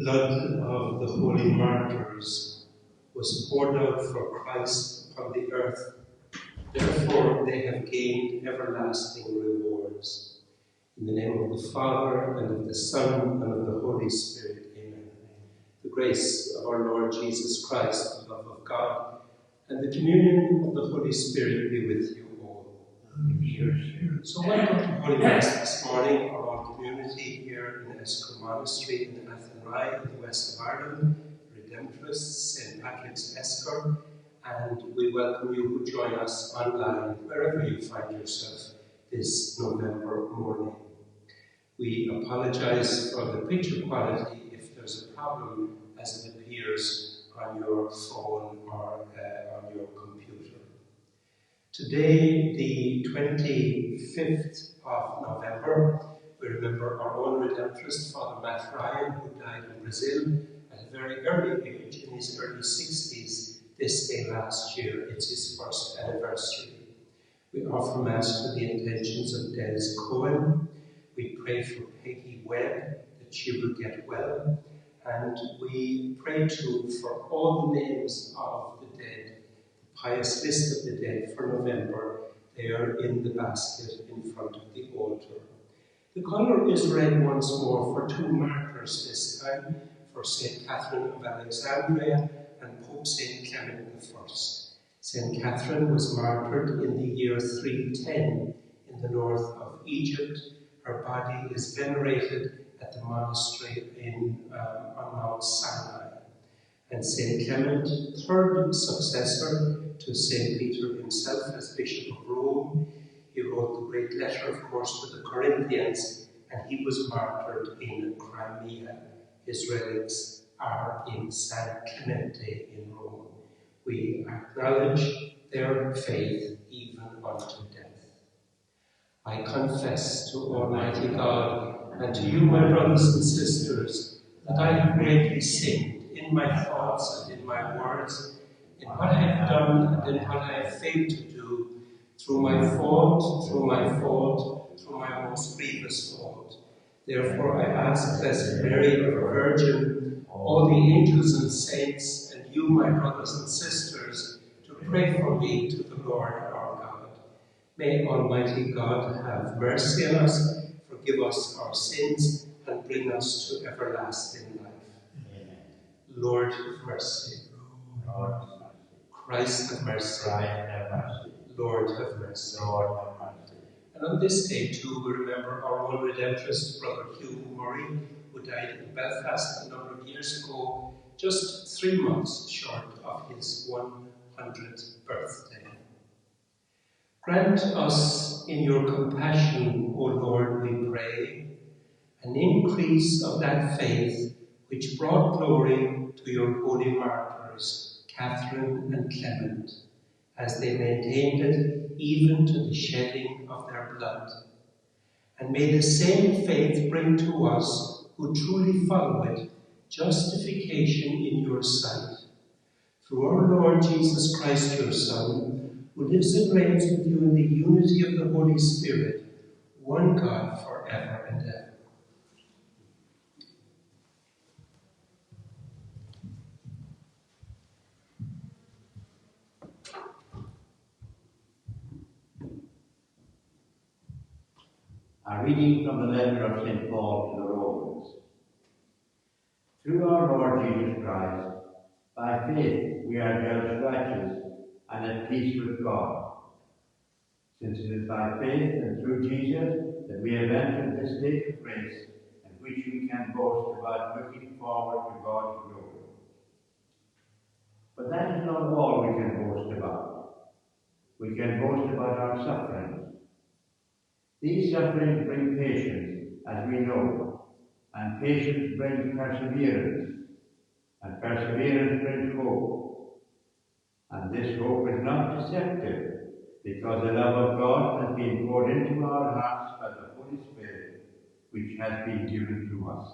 blood of the holy martyrs was poured out for Christ upon the earth. Therefore they have gained everlasting rewards. In the name of the Father, and of the Son, and of the Holy Spirit. Amen. The grace of our Lord Jesus Christ, the love of God, and the communion of the Holy Spirit be with you all. So welcome to Holy Mass this morning, our own community here in Esker Monastery in Athenry in the west of Ireland, Redemptorist, St. Patrick's Esker, and we welcome you who join us online wherever you find yourself this November morning. We apologize for the picture quality if there's a problem as it appears on your phone or on your computer. Today, the 25th of November, we remember our own Redemptorist, Father Matt Ryan, who died in Brazil at a very early age, in his early 60s, this day last year. It's his first anniversary. We offer Mass for the intentions of Des Cohen. We pray for Peggy Webb, that she will get well. And we pray too for all the names of the dead, the pious list of the dead for November. They are in the basket in front of the altar. The colour is red once more for two martyrs this time, for St. Catherine of Alexandria and Pope St. Clement I. St. Catherine was martyred in the year 310 in the north of Egypt. Her body is venerated at the monastery on Mount Sinai. And St. Clement, third successor to St. Peter himself as Bishop of Rome, he wrote the great letter, of course, to the Corinthians, and he was martyred in Crimea. His relics are in San Clemente in Rome. We acknowledge their faith even unto death. I confess to Almighty God and to you, my brothers and sisters, that I have greatly sinned in my thoughts and in my words, in what I have done and in what I have failed to do, through my fault, through my most grievous fault. Therefore I ask Blessed Mary, ever Virgin, all the angels and saints, and you, my brothers and sisters, to pray for me to the Lord our God. May Almighty God have mercy on us, forgive us our sins, and bring us to everlasting life. Amen. Lord have mercy. Lord have mercy. Christ have mercy. Christ have mercy. Lord have mercy. Lord have mercy. And on this day too, we remember our own Redemptorist, Brother Hugh Murray, who died in Belfast a number of years ago, just 3 months short of his 100th birthday. Grant us in your compassion, O Lord, we pray, an increase of that faith which brought glory to your holy martyrs, Catherine and Clement, as they maintained it even to the shedding of their blood. And may the same faith bring to us, who truly follow it, justification in your sight. Through our Lord Jesus Christ, your Son, who lives and reigns with you in the unity of the Holy Spirit, one God forever and ever. A reading from the letter of St. Paul to the Romans. Through our Lord Jesus Christ, by faith we are judged righteous and at peace with God. Since it is by faith and through Jesus that we have entered this state of grace, and which we can boast about looking forward to God's glory. But that is not all we can boast about. We can boast about our sufferings. These sufferings bring patience, as we know, and patience brings perseverance, and perseverance brings hope. And this hope is not deceptive, because the love of God has been poured into our hearts by the Holy Spirit, which has been given to us.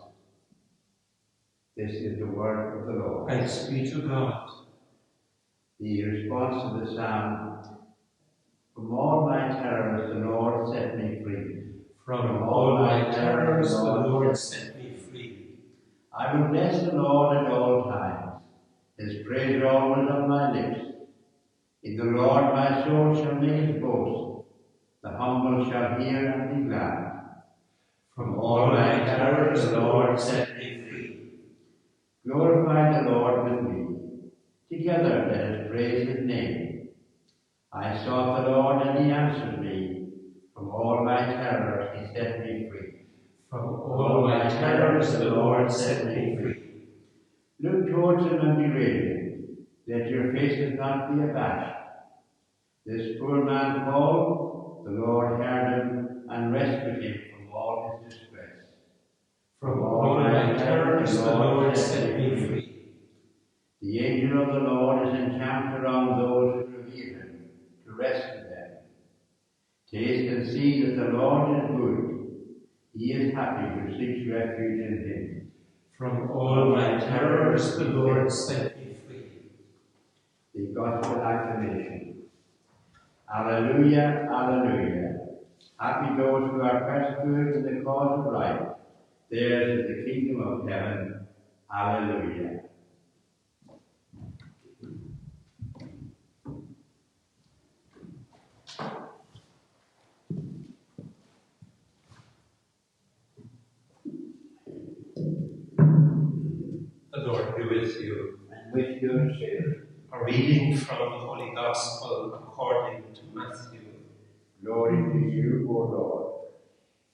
This is the word of the Lord. Thanks be to God. The response to the psalm: from all my terrors the Lord set me free. From all my terrors the Lord set me free. I I will bless the Lord at all times. His praise always on my lips. In the Lord my soul shall make its boast. The humble shall hear and be glad. From all my terrors the Lord set me free. Glorify the Lord with me. Together let us praise his name. I sought the Lord and he answered me. From all my terrors he set me free. From all my terrors the Lord set me free. Look towards him and be radiant. Let your faces not be abashed. This poor man called, the Lord heard him and rescued him from all his distress. From all my terrors the Lord set me free. The angel of the Lord is encamped around those who revere him, to rescue them. Taste and see that the Lord is good. He is happy who seeks refuge in him. From all my terrors the Lord set me free. The Gospel acclamation. Alleluia, alleluia. Happy those who are persecuted in the cause of right. Theirs is the kingdom of heaven. Alleluia. The Lord be with you. And with your spirit. A reading from the Holy Gospel according to Matthew. Glory to you, O Lord.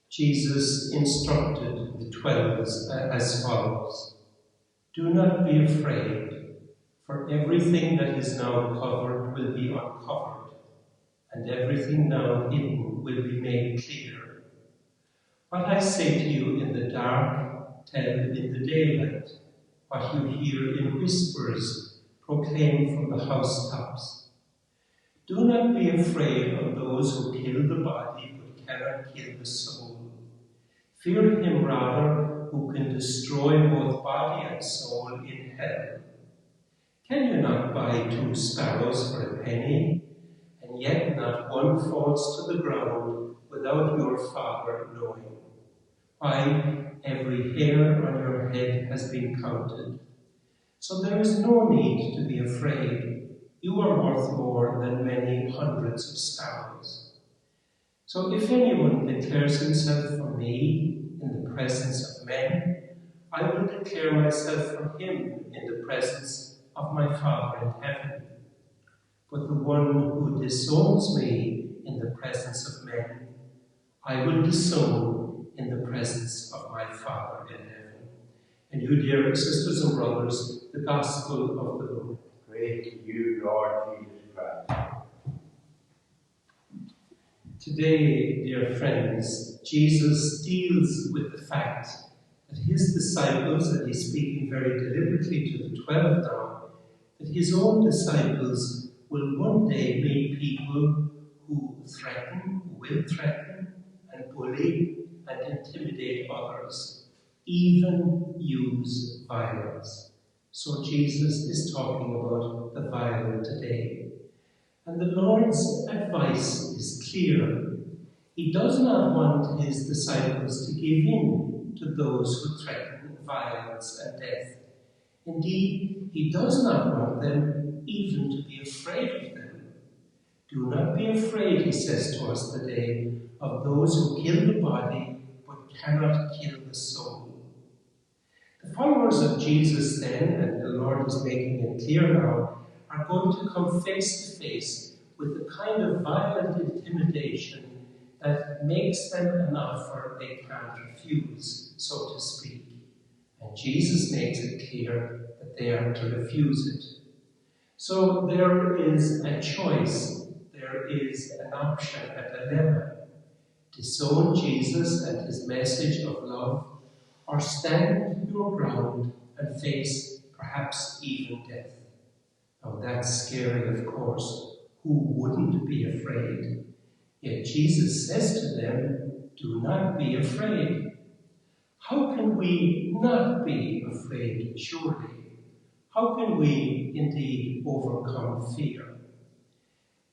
Jesus instructed the 12 as follows. Do not be afraid, for everything that is now covered will be uncovered, and everything now hidden will be made clear. What I say to you in the dark, tell in the daylight. What you hear in whispers, proclaim from the housetops. Do not be afraid of those who kill the body but cannot kill the soul. Fear him rather who can destroy both body and soul in hell. Can you not buy 2 sparrows for a penny, and yet not one falls to the ground without your Father knowing? Why, every hair on your head has been counted. So there is no need to be afraid. You are worth more than many hundreds of sparrows. So if anyone declares himself for me in the presence of men, I will declare myself for him in the presence of my Father in heaven. But the one who disowns me in the presence of men, I will disown in the presence of my Father in heaven. And you, dear sisters and brothers, the Gospel of the Lord. Praise to you, Lord Jesus Christ. Today, dear friends, Jesus deals with the fact that his disciples, and he's speaking very deliberately to the 12 now, that his own disciples will one day meet people who will threaten and bully and intimidate others, even use violence. So Jesus is talking about the violent today. And the Lord's advice is clear. He does not want his disciples to give in to those who threaten violence and death. Indeed, he does not want them even to be afraid of them. Do not be afraid, he says to us today, of those who kill the body but cannot kill the soul. The followers of Jesus then, and the Lord is making it clear now, are going to come face to face with the kind of violent intimidation that makes them an offer they can't refuse, so to speak. And Jesus makes it clear that they are to refuse it. So there is a choice, there is an option, a dilemma. Disown Jesus and his message of love, or stand your ground and face perhaps even death. Now that's scary, of course. Who wouldn't be afraid? Yet Jesus says to them, do not be afraid. How can we not be afraid, surely? How can we indeed overcome fear?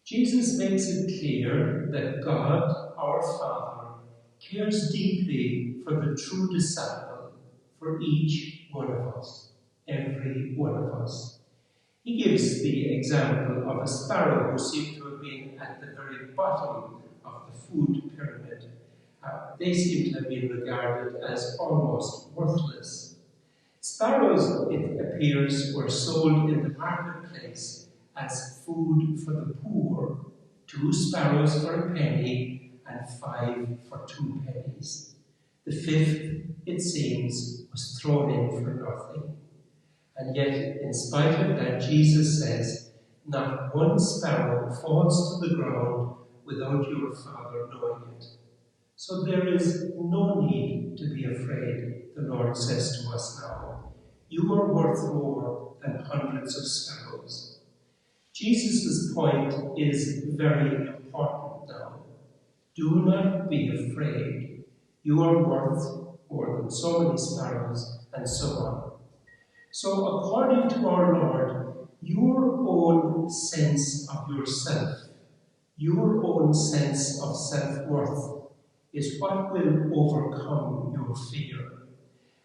Jesus makes it clear that God, our Father, cares deeply for the true disciple, for each one of us, every one of us. He gives the example of a sparrow who seemed to have been at the very bottom of the food pyramid. They seem to have been regarded as almost worthless. Sparrows, it appears, were sold in the marketplace as food for the poor, 2 sparrows for a penny and 5 for 2 pennies. The 5th, it seems, was thrown in for nothing. And yet, in spite of that, Jesus says, not one sparrow falls to the ground without your Father knowing it. So there is no need to be afraid, the Lord says to us now. You are worth more than hundreds of sparrows. Jesus' point is very important now. Do not be afraid. You are worth more than so many sparrows, and so on. So according to our Lord, your own sense of yourself, your own sense of self-worth is what will overcome your fear.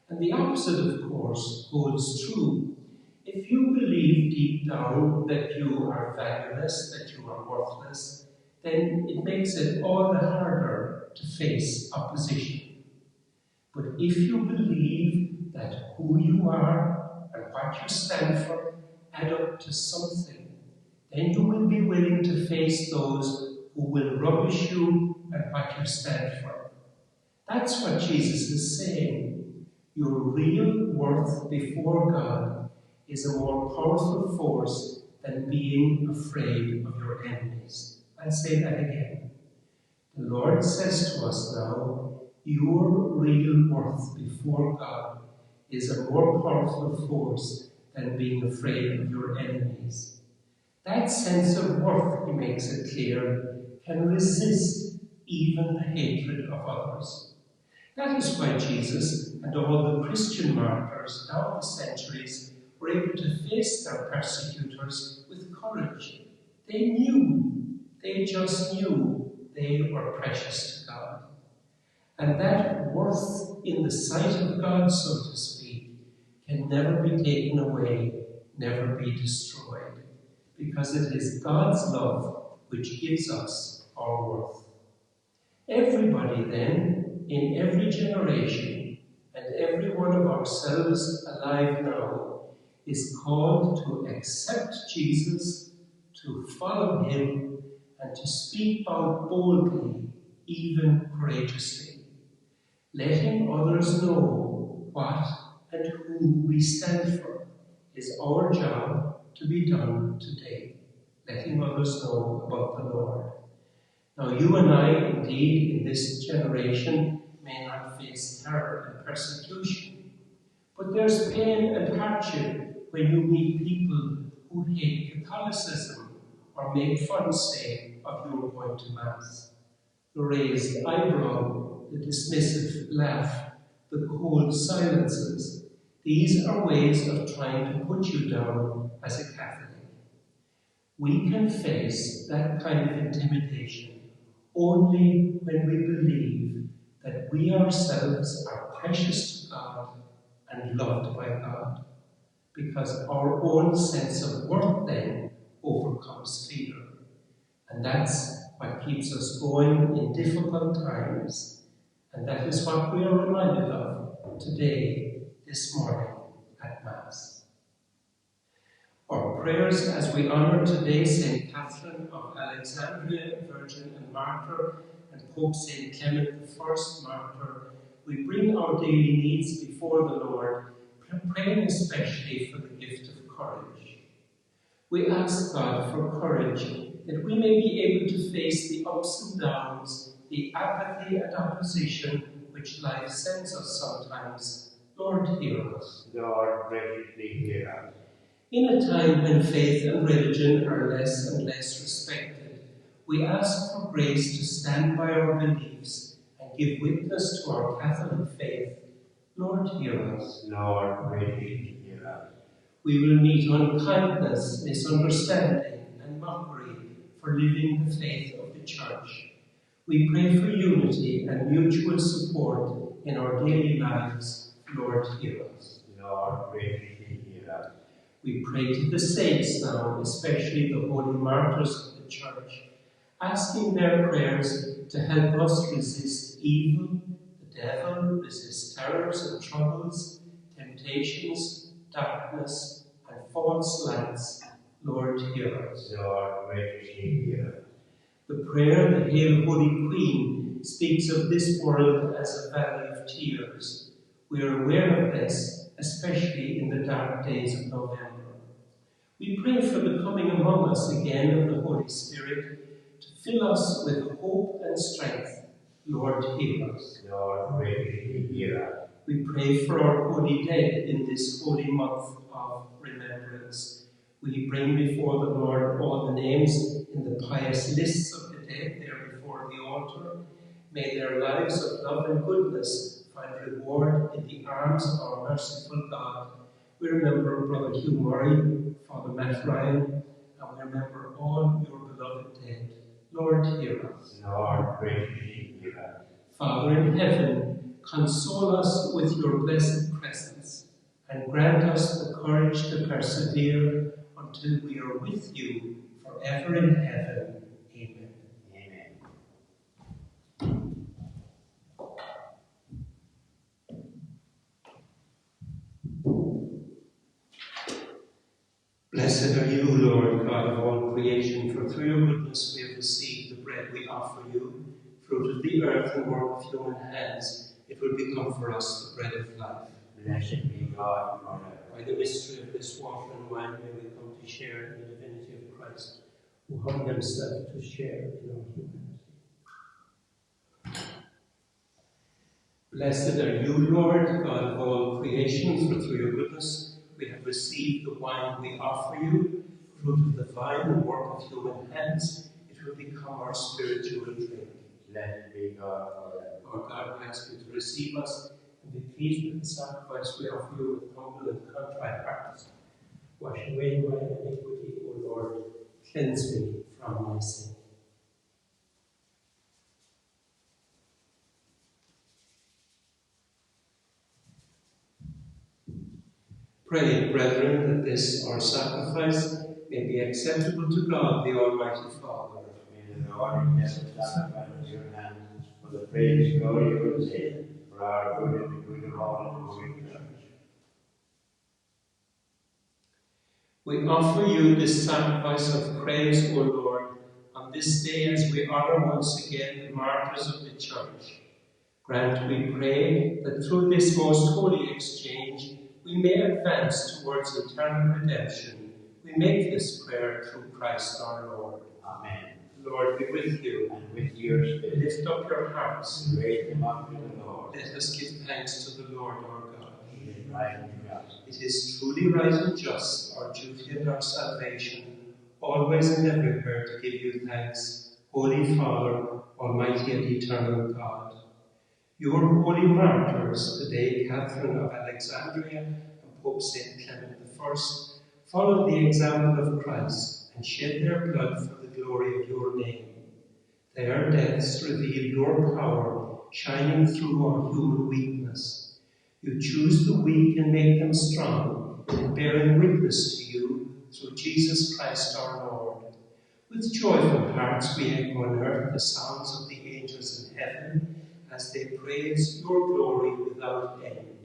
And the opposite, of course, holds true. If you believe deep down that you are valueless, that you are worthless, then it makes it all the harder to face opposition. But if you believe that who you are and what you stand for add up to something, then you will be willing to face those who will rubbish you and what you stand for. That's what Jesus is saying. Your real worth before God is a more powerful force than being afraid of your enemies. I'll say that again. The Lord says to us now, your real worth before God is a more powerful force than being afraid of your enemies. That sense of worth, he makes it clear, can resist even the hatred of others. That is why Jesus and all the Christian martyrs down the centuries were able to face their persecutors with courage. They knew, they just knew they were precious to God. And that worth in the sight of God, so to speak, can never be taken away, never be destroyed, because it is God's love which gives us our worth. Everybody then, in every generation, and every one of ourselves alive now, is called to accept Jesus, to follow him, and to speak out boldly, even courageously, letting others know what and who we stand for is our job to be done today, letting others know about the Lord. Now, you and I, indeed, in this generation, may not face terror and persecution, but there's pain and hardship when you meet people who hate Catholicism or make fun, say, of your going to Mass. The raised eyebrow, the dismissive laugh, the cold silences, these are ways of trying to put you down as a Catholic. We can face that kind of intimidation only when we believe that we ourselves are precious to God and loved by God, because our own sense of worth then overcomes fear. And that's what keeps us going in difficult times. And that is what we are reminded of today, this morning at Mass. Our prayers as we honor today St. Catherine of Alexandria, Virgin and Martyr, and Pope St. Clement I, Martyr, we bring our daily needs before the Lord, praying especially for the gift of courage. We ask God for courage, that we may be able to face the ups and downs, the apathy and opposition which life sends us sometimes. Lord, hear us. Lord, graciously hear us. In a time when faith and religion are less and less respected, we ask for grace to stand by our beliefs and give witness to our Catholic faith. Lord, hear us. Lord, graciously hear us. We will meet unkindness, misunderstanding, and mockery for living the faith of the Church. We pray for unity and mutual support in our daily lives, Lord, hear us. Lord, graciously hear us. We pray to the saints now, especially the holy martyrs of the Church, asking their prayers to help us resist evil, the devil, resist terrors and troubles, temptations, darkness, and false lights. Lord, hear us. Lord, graciously hear us. The prayer, the Hail, Holy Queen, speaks of this world as a valley of tears. We are aware of this, especially in the dark days of November. We pray for the coming among us again of the Holy Spirit to fill us with hope and strength. Lord, hear us. Lord, graciously hear us. We pray for our holy dead in this holy month of remembrance. We bring before the Lord all the names in the pious lists of the dead there before the altar. May their lives of love and goodness find reward in the arms of our merciful God. We remember Brother Hugh Murray, Father Matt Ryan, and we remember all your beloved dead. Lord, hear us. Lord, graciously hear us. Father in heaven, console us with your blessed presence, and grant us the courage to persevere until we are with you forever in heaven. Amen. Amen. Blessed are you, Lord God of all creation, for through your goodness we have received the bread we offer you, fruit of the earth and work of human hands. It will become for us the bread of life. Blessed be God forever. By the mystery of this water and wine, may we come to share in the divinity of Christ, who humbled himself to share in our humanity. Blessed are you, Lord, God of all creation, for through your goodness we have received the wine we offer you, fruit of the vine and work of human hands. It will become our spiritual drink. Blessed be God forever. Lord God, we ask you to receive us and be pleased with the sacrifice we offer you with humble and contrite hearts. Wash away my iniquity, O Lord. Cleanse me from my sin. Pray, brethren, that this our sacrifice may be acceptable to God, the Almighty Father. May the Lord accept the sacrifice of your hands for the praise and glory of his name, for our good and the good of all in the Holy Church. We offer you this sacrifice of praise, O Lord, on this day as we honor once again the martyrs of the Church. Grant, we pray, that through this most holy exchange we may advance towards eternal redemption. We make this prayer through Christ our Lord. Amen. The Lord be with you. And with your spirit. Lift up your hearts. Raise them up to the Lord. Let us give thanks to the Lord our God. It is right and just. It is truly right and just, our duty and our salvation, always and everywhere to give you thanks, Holy Father, Almighty and eternal God. Your holy martyrs, today Catherine of Alexandria and Pope St. Clement I, followed the example of Christ and shed their blood for the glory of your name. Their deaths reveal your power, shining through our human weakness. You choose the weak and make them strong, and bearing witness to you through Jesus Christ our Lord. With joyful hearts we echo on earth the sounds of the angels in heaven, as they praise your glory without end.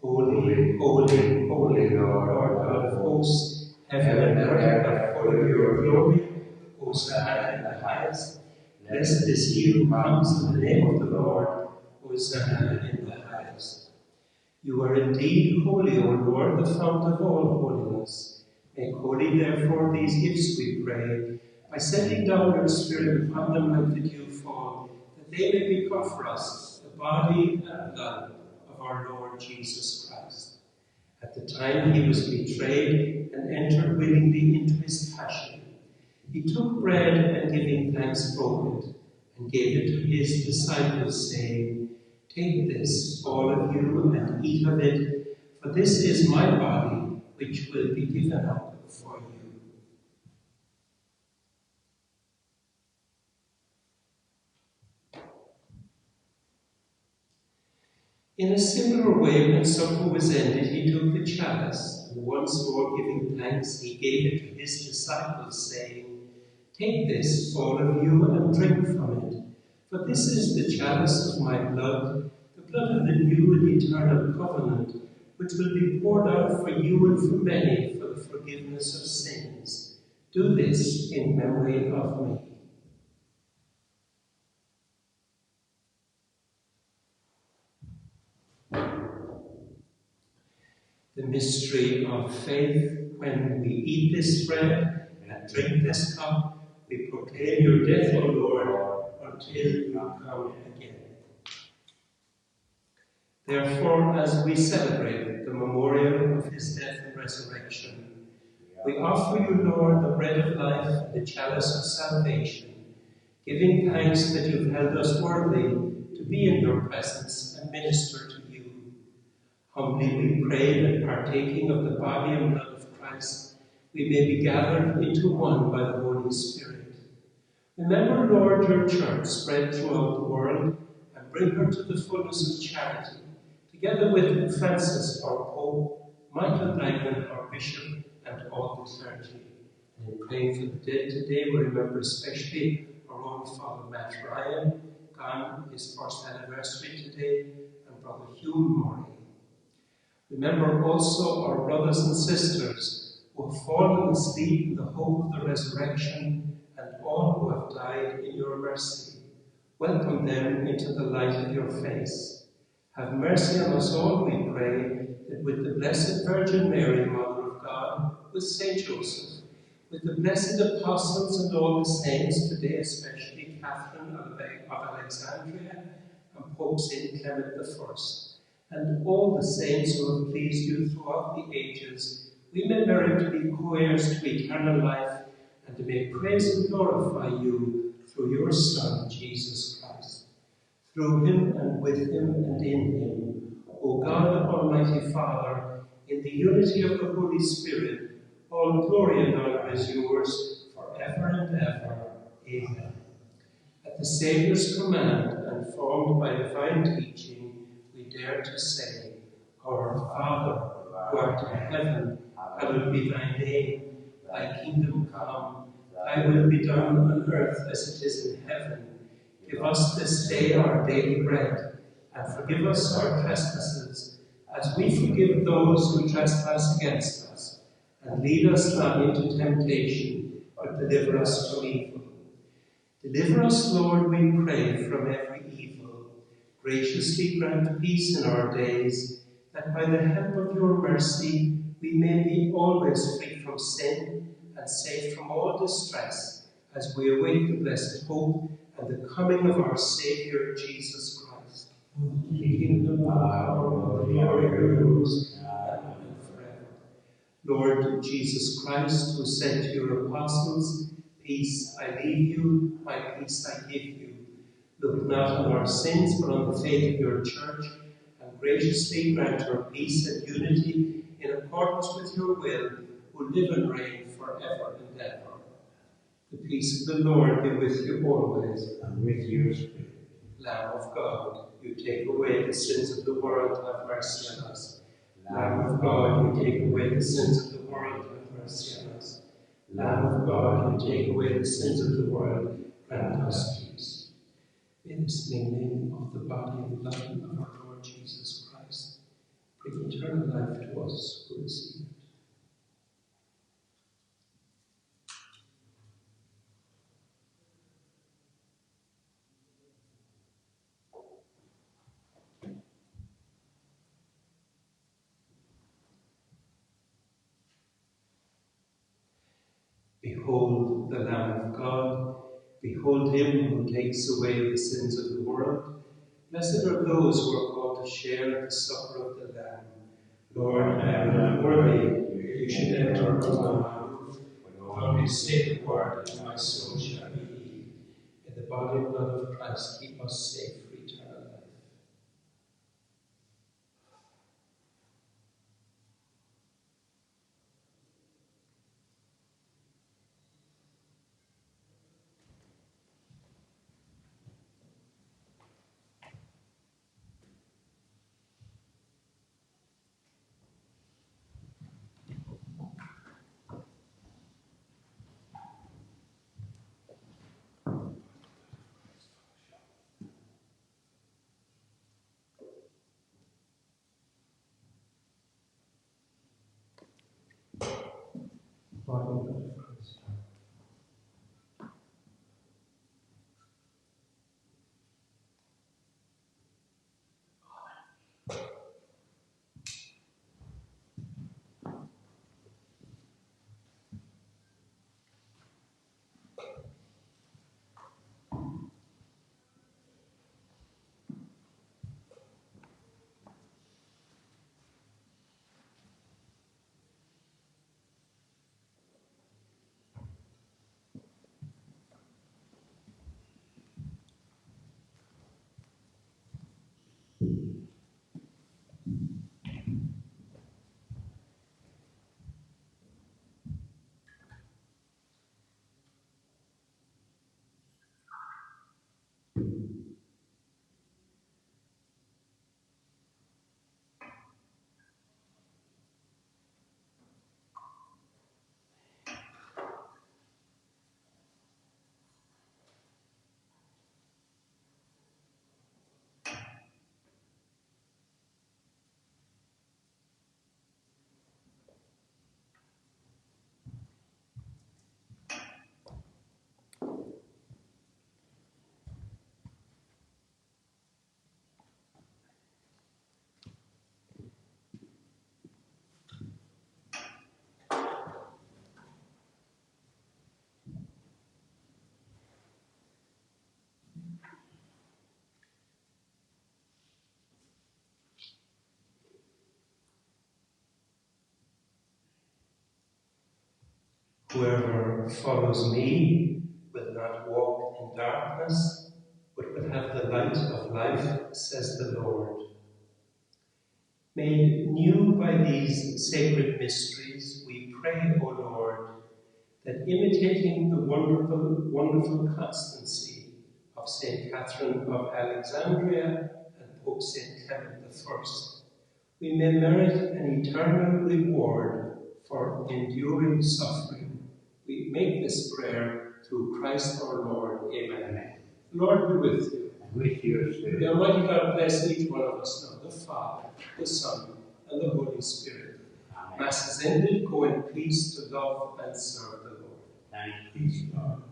Holy, holy, holy Lord God of hosts, heaven and earth are full of your glory. Hosanna in the highest. Blessed is he who comes in the name of the Lord. Hosanna in the highest. You are indeed holy, O Lord, the fount of all holiness. Make holy, therefore, these gifts, we pray, by sending down your Spirit upon them like the dew fall, that they may become for us the body and blood of our Lord Jesus Christ. At the time he was betrayed and entered willingly into his passion, he took bread and giving thanks broke it, and gave it to his disciples, saying, Take this, all of you, and eat of it, for this is my body, which will be given up for you. In a similar way, when supper was ended, he took the chalice, and once more giving thanks, he gave it to his disciples, saying, "Take this, all of you, and drink from it. For this is the chalice of my blood, the blood of the new and eternal covenant, which will be poured out for you and for many for the forgiveness of sins. Do this in memory of me." The mystery of faith. When we eat this bread and drink this cup, we proclaim your death, O Lord, until you come again. Therefore, as we celebrate the memorial of his death and resurrection, we offer you, Lord, the bread of life and the chalice of salvation, giving thanks that you've held us worthy to be in your presence and minister to you. Humbly we pray that, partaking of the body and blood of Christ, we may be gathered into one by the Holy Spirit. Remember, Lord, your church spread throughout the world, and bring her to the fullness of charity, together with Francis, our Pope, Michael Dyman, our Bishop, and all the clergy. And in praying for the dead today, we remember especially our own Father Matt Ryan, gone his first anniversary today, and Brother Hugh Murray. Remember also our brothers and sisters who have fallen asleep in the hope of the resurrection, and all who have died in your mercy. Welcome them into the light of your face. Have mercy on us all, we pray, that with the Blessed Virgin Mary, Mother of God, with Saint Joseph, with the blessed apostles and all the saints, today especially Catherine of Alexandria and Pope St. Clement I, and all the saints who have pleased you throughout the ages, we may merit to be co-heirs to eternal life, and to may praise and glorify you through your Son, Jesus Christ. Through him and with him and in him, O God, Almighty Father, in the unity of the Holy Spirit, all glory and honor is yours forever and ever. Amen. At the Saviour's command, and formed by divine teaching, we dare to say, Our Father, who art in heaven, hallowed be thy name. Thy kingdom come, thy will be done on earth as it is in heaven. Give us this day our daily bread, and forgive us our trespasses, as we forgive those who trespass against us. And lead us not into temptation, but deliver us from evil. Deliver us, Lord, we pray, from every evil. Graciously grant peace in our days, that by the help of your mercy we may be always free from sin and safe from all distress, as we await the blessed hope and the coming of our Saviour, Jesus Christ. The kingdom, the power, and the glory rules now and forever. Lord Jesus Christ, who said to your apostles, "Peace I leave you, my peace I give you," look not on our sins, but on the faith of your church, and graciously grant her peace and unity in accordance with your will, who live and reign forever and ever. The peace of the Lord be with you always. And with your spirit. Lamb of God, you take away the sins of the world, have mercy on us. Lamb of God, you take away the sins of the world, have mercy on us. Lamb of God, you take away the sins of the world, grant us peace. In the name of the body and blood of our Lord Jesus Christ, bring eternal life to us who receive it. Behold the Lamb of God. Behold him who takes away the sins of the world. Blessed are those who are called to share the supper of the Lamb. Lord, I am not worthy that you should enter into my roof, but only say the word, and my soul shall be healed. In the body and blood of Christ, keep us safe for eternal life. Whoever follows me will not walk in darkness, but will have the light of life, says the Lord. Made new by these sacred mysteries, we pray, O Lord, that imitating the wonderful constancy of St. Catherine of Alexandria and Pope St. Clement I, we may merit an eternal reward for enduring suffering. We make this prayer through Christ our Lord. Amen. Amen. The Lord be with you. And with your spirit. The Almighty God bless each one of us now, the Father, the Son, and the Holy Spirit. Amen. Mass is ended. Go in peace to love and serve the Lord. Thanks be to God.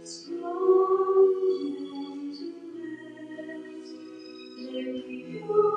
Strong and to rest, let me go.